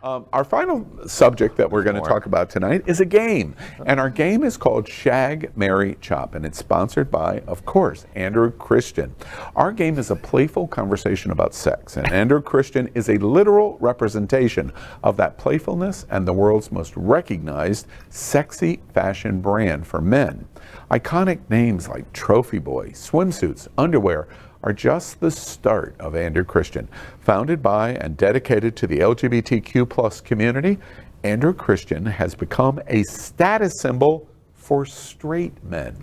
Our final subject that we're going to talk about tonight is a game. And our game is called Shag, Marry, Chop. And it's sponsored by, of course, Andrew Christian. Our game is a playful conversation about sex. And Andrew Christian is a literal representation of that playfulness and the world's most recognized sexy fashion brand for men. Iconic names like Trophy Boy, swimsuits, underwear, are just the start of Andrew Christian. Founded by and dedicated to the LGBTQ plus community, Andrew Christian has become a status symbol for straight men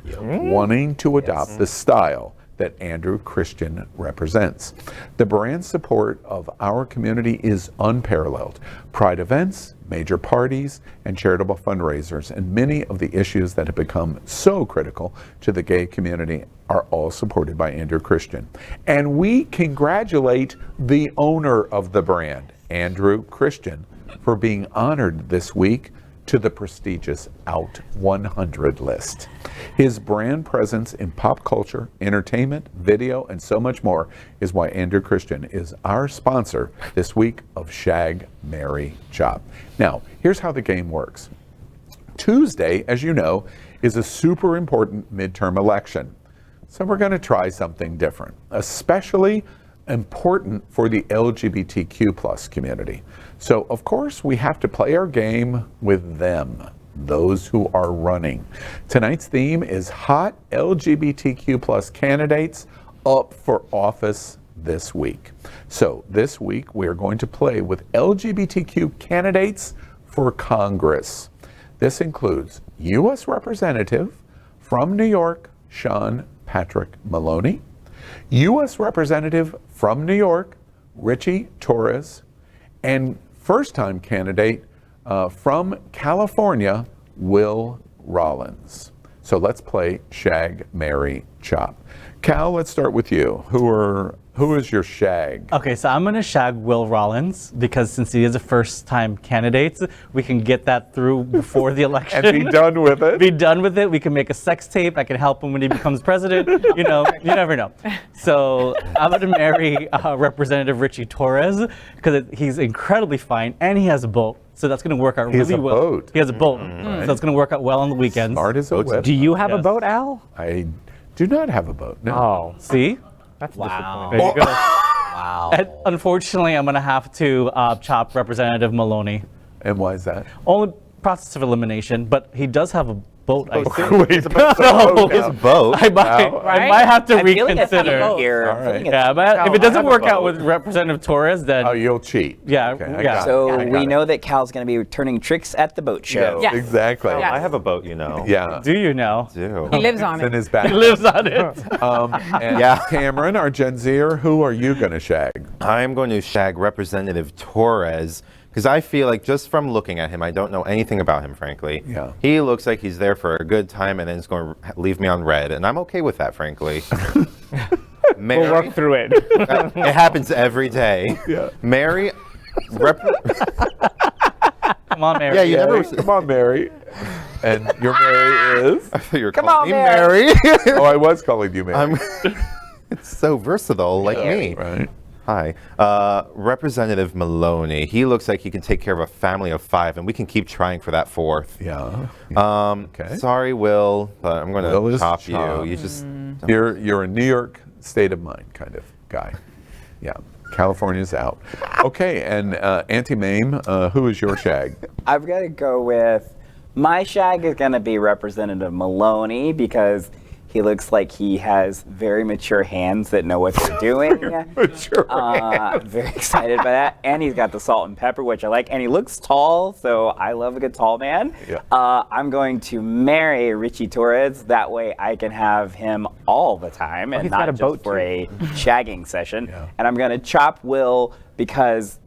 wanting to adopt the style that Andrew Christian represents. The brand support of our community is unparalleled. Pride events, major parties, and charitable fundraisers, and many of the issues that have become so critical to the gay community are all supported by Andrew Christian. And we congratulate the owner of the brand, Andrew Christian, for being honored this week to the prestigious Out 100 list. His brand presence in pop culture, entertainment, video, and so much more is why Andrew Christian is our sponsor this week of Shag, Marry, Chop. Now, here's how the game works. Tuesday, as you know, is a super important midterm election. So we're going to try something different, especially important for the LGBTQ plus community. So, of course, we have to play our game with them, those who are running. Tonight's theme is hot LGBTQ plus candidates up for office this week. So this week we're going to play with LGBTQ candidates for Congress. This includes U.S. Representative from New York, Sean Patrick Maloney, U.S. Representative from New York, Richie Torres, and first-time candidate from California, Will Rollins. So let's play Shag, Marry, Chop. Cal, let's start with you. Who is your shag? Okay, so I'm going to shag Will Rollins because since he is a first-time candidate, we can get that through before the election. And be done with it. Be done with it. We can make a sex tape. I can help him when he becomes president. You know, you never know. So I'm going to marry Representative Richie Torres because he's incredibly fine and he has a boat. So that's going to work out really well. Boat. He has a boat. So it's going to work out well on the weekends. Smart as a whip. Do you have a boat, Al? I do not have a boat, no. Oh, See? that's There disappointing. you go. Wow. And unfortunately, I'm going to have to chop Representative Maloney. And why is that? Only process of elimination, but he does have a boat, I think. Wait, So, His boat. I might have to I feel like I found a reconsider. vote here. All right. Yeah, but if it doesn't work out with Representative Torres, then Oh, you'll cheat. Yeah, Okay, I yeah. got it. So I got we it. know that Cal's going to be turning tricks at the boat show. Yes, Yes. exactly. Yes. I have a boat, you know. Yeah. do you know? Do. He lives on It's in it. his back. He lives on it. And Yeah. Cameron, our Gen Zer, who are you going to shag? I'm going to shag Representative Torres because I feel like just from looking at him, I don't know anything about him, frankly. Yeah. He looks like he's there for a good time and then he's going to leave me on red, and I'm okay with that, frankly. Mary, We'll work through it. it happens every day. Yeah. Mary, Come on, Mary. yeah, you never. Come on, Mary. And your Mary is? I thought you were Come calling on, me Mary. Mary. Oh, I was calling you Mary. It's so versatile, like me. Right. Hi. Representative Maloney. He looks like he can take care of a family of 5, and we can keep trying for that 4th. Yeah. Okay. Sorry, Will, but I'm going Will to is top you. chopped. You just. You're a New York state of mind kind of guy. Yeah. California's out. Okay, and Auntie Mame, who is your shag? I've got to go with my shag is going to be Representative Maloney because he looks like he has very mature hands that know what they're doing. Very excited by that. And he's got the salt and pepper, which I like. And he looks tall, so I love a good tall man. Yeah. I'm going to marry Richie Torres. That way I can have him all the time and he's got not a just boat, for too. a shagging session. Yeah. And I'm going to chop Will because,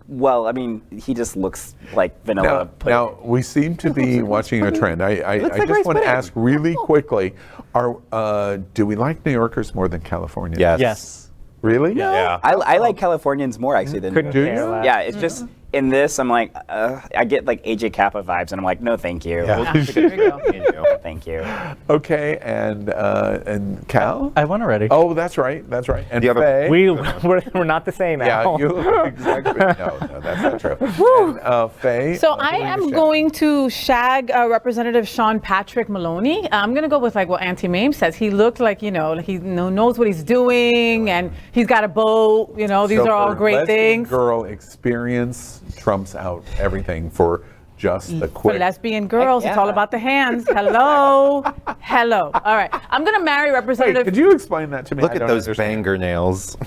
well, I mean, he just looks like vanilla pudding. Now, we seem to be watching a trend. I looks like just rice want to pudding. ask really quickly, do we like New Yorkers more than Californians? Yes. Yes. Really? Yeah. I like Californians more actually than Couldn't Do care you? less. Yeah, it's just in this, I'm like, I get like AJ Kappa vibes, and I'm like, no, thank you. Yeah. There you go. Thank you. Okay, and Cal? I won already. Oh, that's right. And Do you have a- Faye? We're not the same, Yeah, Al. you exactly. No, that's not true. And, Faye? So who I are you am shagging? going to shag Representative Sean Patrick Maloney. I'm going to go with like what Auntie Mame says. He looked like, he knows what he's doing, and he's got a boat. These So are all for great lesbian things. Girl experience trumps out everything for just the For quick. lesbian girls, it's all yeah. about the hands. Hello. Hello. All right. I'm going to marry Wait, Representative. could you explain that to me? Look I at don't those understand. banger nails.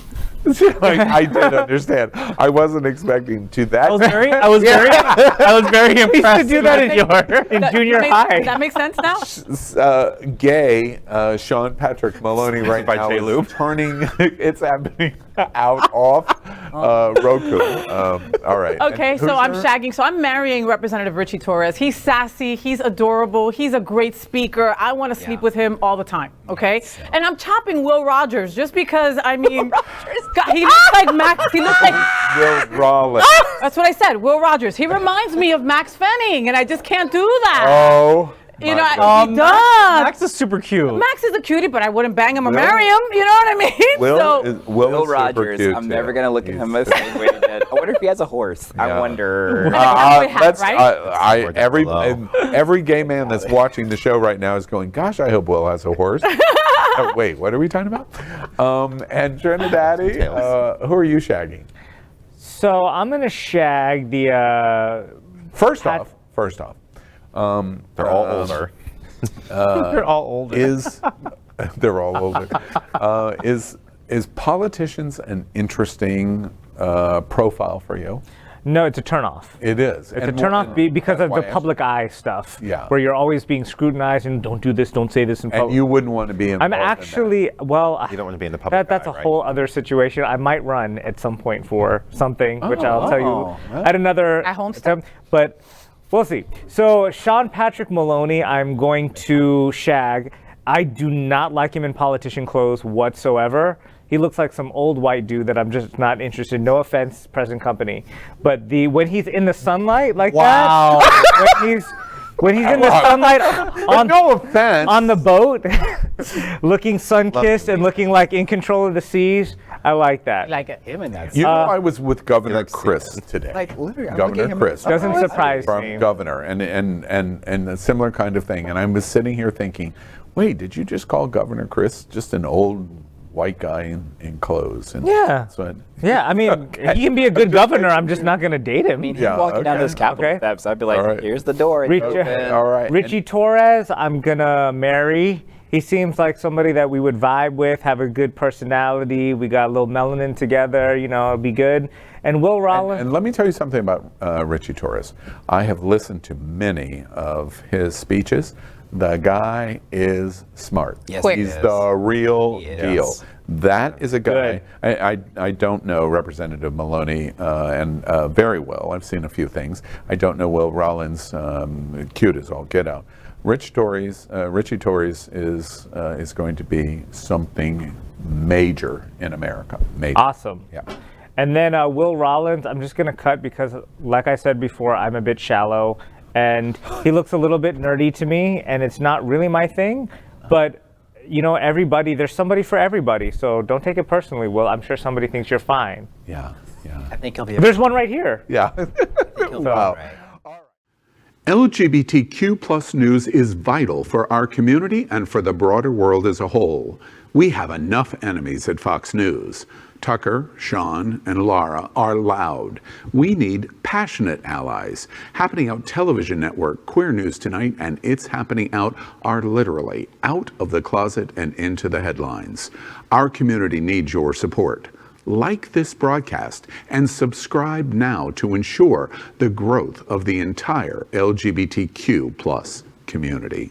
I did understand. I wasn't expecting to that. I was very impressed. used to do that in junior high. Does that make sense now? Gay Sean Patrick Maloney right By now is J-Loop. turning. It's happening off Roku. All right. Okay, And so who's I'm your- shagging. So I'm marrying Representative Richie Torres. He's sassy. He's adorable. He's a great speaker. I want to sleep with him all the time. Okay, and I'm chopping Will Rogers just because God, he looks like Max. He looks like. Will Rollins. That's what I said. Will Rogers. He reminds me of Max Fenning, and I just can't do that. Oh. he my God. does. Max, Max is super cute. is a cutie, but I wouldn't bang him or Will- marry him. You know what I mean? Will So- is Will super Rogers. cute, I'm too. never gonna look at him the same way that. I wonder if he has a horse. Yeah. I wonder. cowboy hat, let's. right? Every below. and every gay man that's watching the show right now is going, "Gosh, I hope Will has a horse." Oh, wait, what are we talking about? And Trinidaddy, who are you shagging? So I'm gonna shag the. First Pat- off, They're all older. They're all older. they're all older. Is politicians an interesting profile for you? No, it's a turnoff. It is. It's a turnoff because of the public eye stuff. Yeah. Where you're always being scrutinized and don't do this, don't say this in public. And you wouldn't want to be involved I'm in that. actually, well, You don't want to be in the public that's eye, a right? whole other situation. I might run at some point for something, which I'll tell you well. at another At home attempt. But we'll see. So Sean Patrick Maloney, I'm going to shag. I do not like him in politician clothes whatsoever. He looks like some old white dude that I'm just not interested in. No offense, present company. But when he's in the sunlight like that, when he's in the sunlight on, no offense. on the boat, looking sun-kissed and looking like in control of the seas, I like that. like it. Him and that. You know, I was with Governor like Chris semen. today. Like, literally, I'm looking Governor at him- Chris. Doesn't surprise From me. Governor and a similar kind of thing. And I was sitting here thinking, wait, did you just call Governor Chris just an old white guy in clothes? And Yeah. so Yeah, I mean, he can be a good governor. I'm just not going to date him. I mean, Yeah, him walking down okay. those Capitol Okay. steps, I'd be like, All right. here's the door. It's Rich- open. all right. Richie Torres, I'm going to marry. He seems like somebody that we would vibe with, have a good personality. We got a little melanin together, it'll be good. And Will Rollins. And let me tell you something about Richie Torres. I have listened to many of his speeches. The guy is smart. Yes, Quick. he He's is. the real He is. deal. That is a guy. Good. I don't know Representative Maloney and very well. I've seen a few things. I don't know Will Rollins. Cute as all get out. Richie Torres is going to be something major in America. Major. Awesome. Yeah. And then Will Rollins, I'm just going to cut because, like I said before, I'm a bit shallow. And he looks a little bit nerdy to me, and it's not really my thing. But, there's somebody for everybody. So don't take it personally, Will. I'm sure somebody thinks you're fine. Yeah. I think he'll be. There's one right here. Yeah. He'll be Wow. all right. LGBTQ plus news is vital for our community and for the broader world as a whole. We have enough enemies at Fox News. Tucker, Sean, and Laura are loud. We need passionate allies. Happening Out Television Network, Queer News Tonight, and It's Happening Out are literally out of the closet and into the headlines. Our community needs your support. Like this broadcast and subscribe now to ensure the growth of the entire LGBTQ plus community.